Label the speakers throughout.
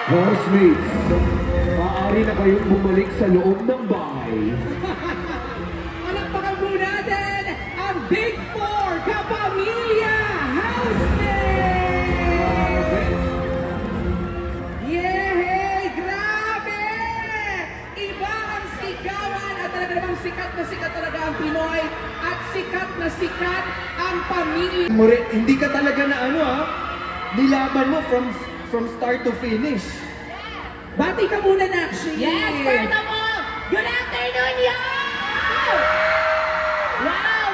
Speaker 1: Housemates, maaari na kayong bumalik sa loob ng bahay.
Speaker 2: Palakpakan po natin ang Big Four Kapamilya Housemates! Yehey! Grabe! Iba ang sigawan at talaga namang sikat na sikat talaga ang Pinoy at sikat na sikat ang pamilya.
Speaker 3: Hindi ka talaga na nilaban mo from start to finish.
Speaker 2: Bati ka muna, Nakshi!
Speaker 4: Yes, first of all, good afternoon, y'all! Wow,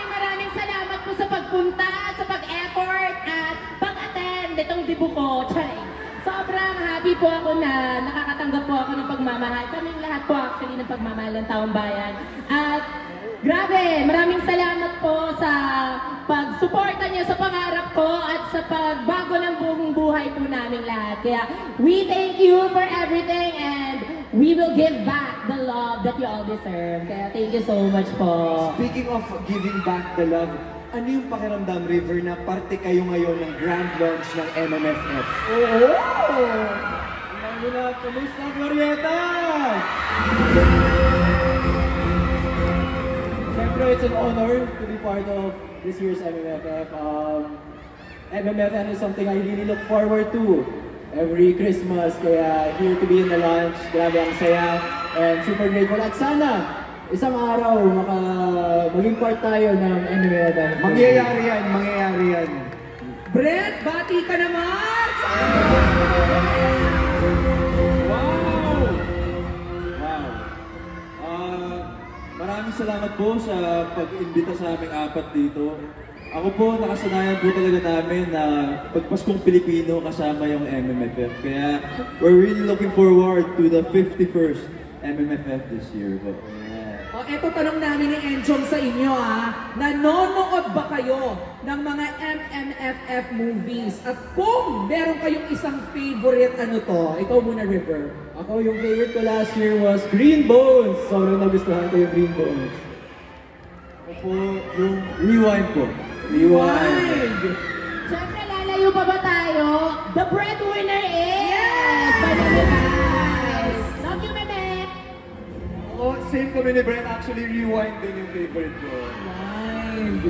Speaker 4: maraming salamat po sa pagpunta, sa pag-effort, at pag-attend itong dibu ko. Chay! Sobrang happy po ako na nakakatanggap po ako ng pagmamahal. Kaming lahat po actually ng pagmamahal ng taong bayan. At grabe, maraming salamat po sa pagsuporta niyo sa pangarap ko at sa pagbago ng buong buhay po namin lahat. Kaya we thank you for everything and we will give back the love that you all deserve. Kaya thank you so much po.
Speaker 3: Speaking of giving back the love, ano yung pakiramdam, River, na parte kayo ngayon ng grand launch ng MMFF?
Speaker 2: Oo!
Speaker 3: Kamusta, Glorieta?
Speaker 5: Siyempre, it's an honor to be part of this year's MMFF. MMFF is something I really look forward to every Christmas. Kaya here to be in the launch, grabe ang saya and super grateful. At sana, isang araw, maging part tayo ng MMFF.
Speaker 3: Mangyayari yan.
Speaker 2: Brent, bati ka naman!
Speaker 6: Maraming salamat po sa pag-imbita sa aming apat dito. Ako po, nakasanayan po talaga namin na pagpaskong Pilipino kasama yung MMFF. Kaya we're really looking forward to the 51st MMFF this year po.
Speaker 2: O, eto tanong namin ni Enchong sa inyo nanonood ba kayo ng mga MMFF movies? At kung meron kayong isang favorite, ano to? Ikaw muna, River.
Speaker 5: Ako, yung favorite ko last year was Green Bones. Sobrang nagustuhan ko yung Green Bones.
Speaker 6: Ako po, yung Rewind po.
Speaker 2: Rewind!
Speaker 4: Siyempre, lalayo pa ba tayo? The breadwinner is... Banana guys! Love you, Meme!
Speaker 3: Ako, same kami ni Brent. Actually, Rewind din yung favorite ko.
Speaker 2: Rewind!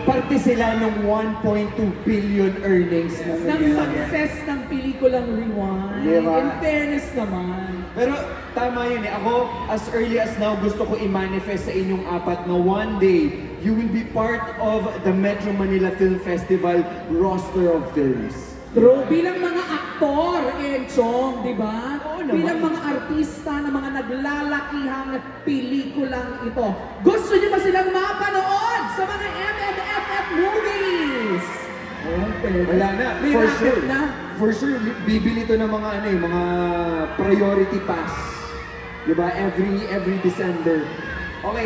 Speaker 3: Parte sila ng 1.2 billion earnings na
Speaker 2: Ng success ng pelikulang Rewind.
Speaker 3: Diba?
Speaker 2: In fairness naman.
Speaker 3: Pero tama yun Ako, as early as now, gusto ko i-manifest sa inyong apat na one day, you will be part of the Metro Manila Film Festival roster of films.
Speaker 2: True, bilang mga aktor, Enchong, di ba?
Speaker 3: Oo naman.
Speaker 2: Bilang mga artista na mga naglalakihang pelikulang ito. Gusto niyo ba silang mapanood sa mga MMFF movies?
Speaker 3: Wala na,
Speaker 2: May
Speaker 3: for
Speaker 2: racket
Speaker 3: sure.
Speaker 2: na.
Speaker 3: For sure, bibili to ng mga mga priority pass. Diba? Every December. Okay.